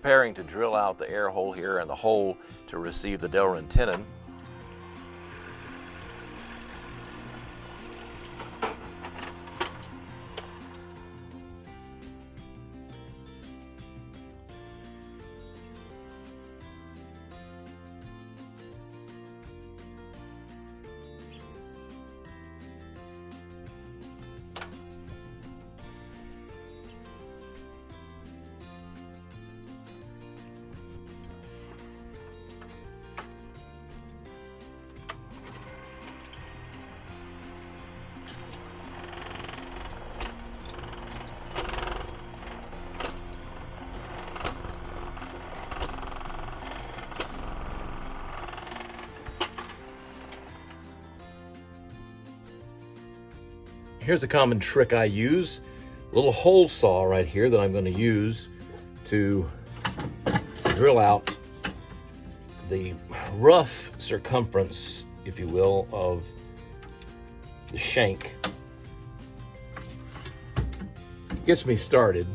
preparing to drill out the air hole here and the hole to receive the Delrin tenon. Here's a common trick I use. A little hole saw right here that I'm going to use to drill out the rough circumference, if you will, of the shank. Gets me started.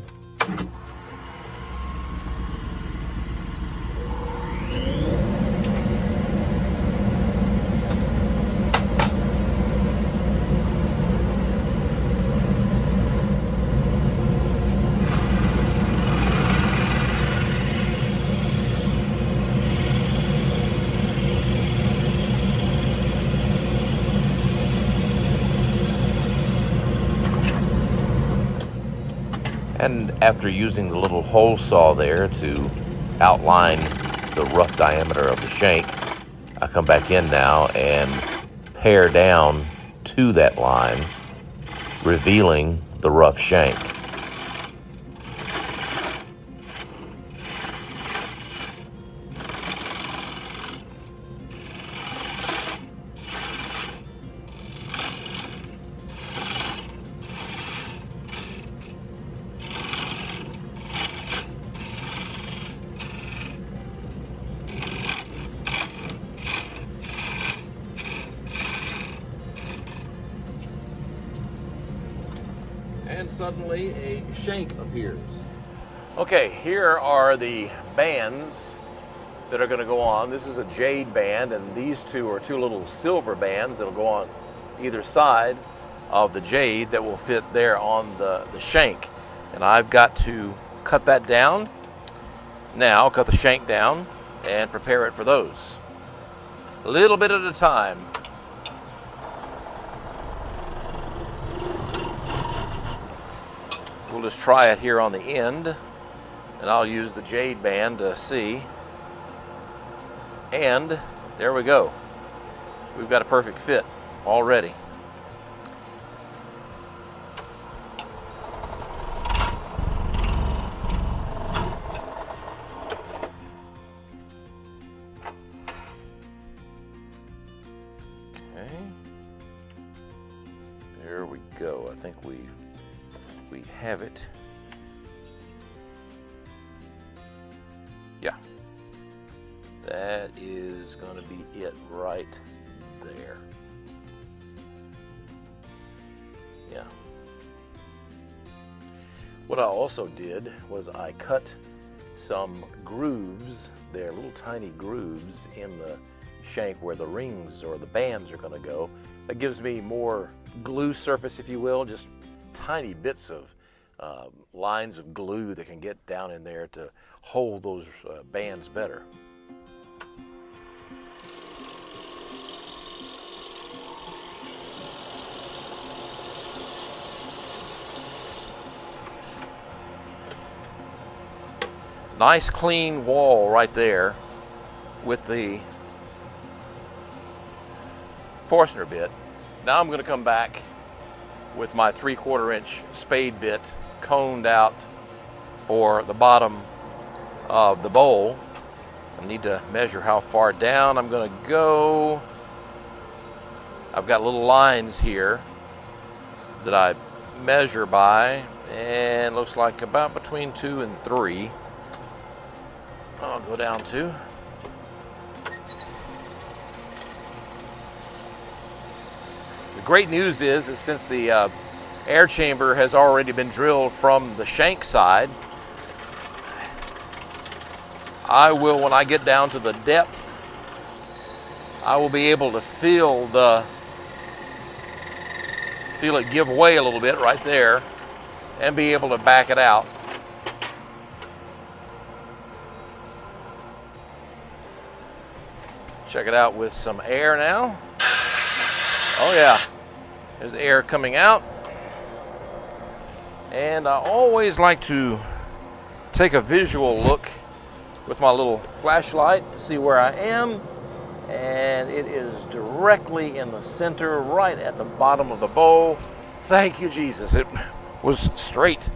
And after using the little hole saw there to outline the rough diameter of the shank, I come back in now and pare down to that line, revealing the rough shank. And suddenly a shank appears. Okay, here are the bands that are going to go on. This is a jade band, and these two are two little silver bands that'll go on either side of the jade that will fit there on the shank. And I've got to cut that down now, cut the shank down and prepare it for those. A little bit at a time. We'll just try it here on the end, and I'll use the jade band to see. And there we go. We've got a perfect fit already. Okay. There we go. I think we have it. Yeah, that is going to be it right there. Yeah. What I also did was I cut some grooves. They're little tiny grooves in the shank where the rings or the bands are going to go. That gives me more glue surface, if you will, just tiny bits of lines of glue that can get down in there to hold those bands better. Nice clean wall right there with the Forstner bit. Now I'm going to come back with my 3/4 inch spade bit coned out for the bottom of the bowl. I need to measure how far down I'm going to go. I've got little lines here that I measure by, and looks like about between 2 and 3. I'll go down to. The great news is since the air chamber has already been drilled from the shank side, I will, when I get down to the depth, I will be able to feel it give way a little bit right there and be able to back it out. Check it out with some air now. Oh yeah, there's air coming out. And I always like to take a visual look with my little flashlight to see where I am. And it is directly in the center, right at the bottom of the bowl. Thank you, Jesus. It was straight.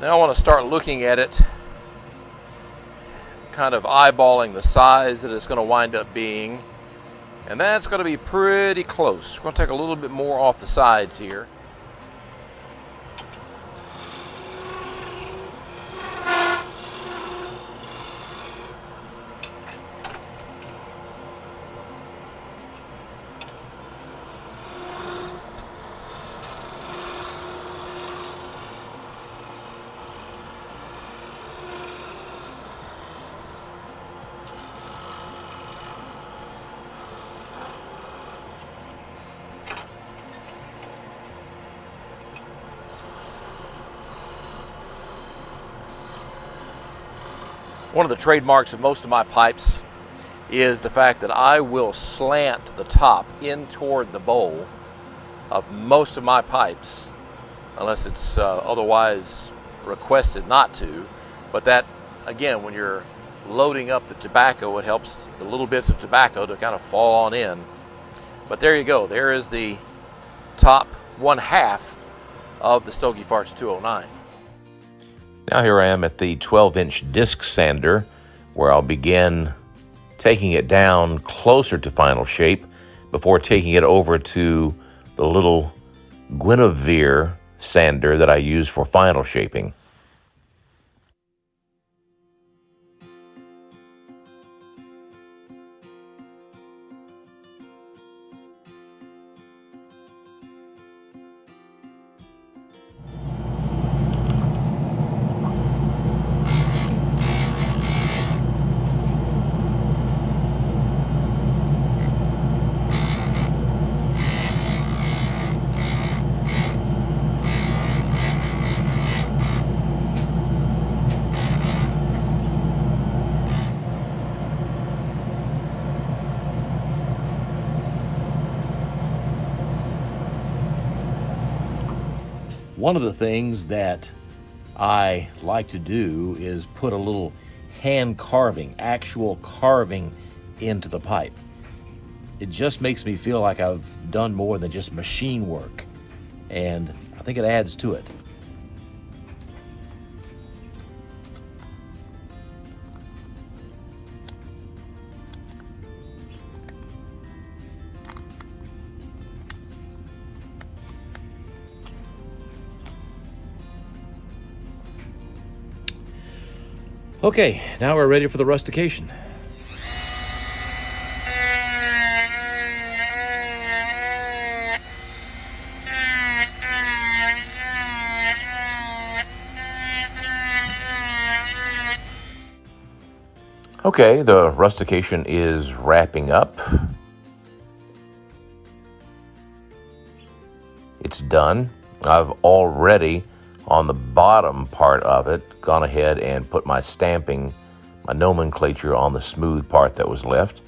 Now I want to start looking at it, kind of eyeballing the size that it's going to wind up being. And that's going to be pretty close. We're going to take a little bit more off the sides here. One of the trademarks of most of my pipes is the fact that I will slant the top in toward the bowl of most of my pipes, unless it's otherwise requested not to. But that, again, when you're loading up the tobacco, it helps the little bits of tobacco to kind of fall on in. But there you go. There is the top 1/2 of the StogieFarts 209. Now here I am at the 12-inch disc sander, where I'll begin taking it down closer to final shape before taking it over to the little Guinevere sander that I use for final shaping. One of the things that I like to do is put a little hand carving, actual carving into the pipe. It just makes me feel like I've done more than just machine work, and I think it adds to it. Okay, now we're ready for the rustication. Okay, the rustication is wrapping up. It's done. I've already, on the bottom part of it, gone ahead and put my stamping, my nomenclature on the smooth part that was left.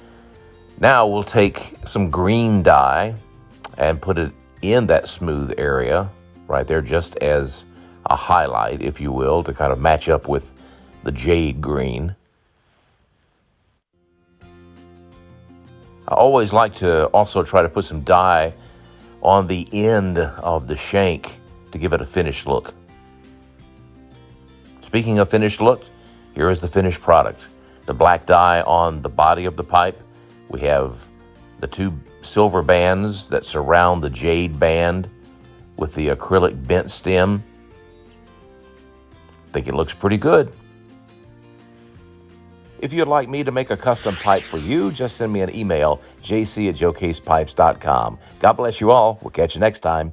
Now we'll take some green dye and put it in that smooth area right there, just as a highlight, if you will, to kind of match up with the jade green. I always like to also try to put some dye on the end of the shank to give it a finished look. Speaking of finished look, here is the finished product. The black dye on the body of the pipe. We have the two silver bands that surround the jade band with the acrylic bent stem. I think it looks pretty good. If you'd like me to make a custom pipe for you, just send me an email, jc@joecasepipes.com. God bless you all. We'll catch you next time.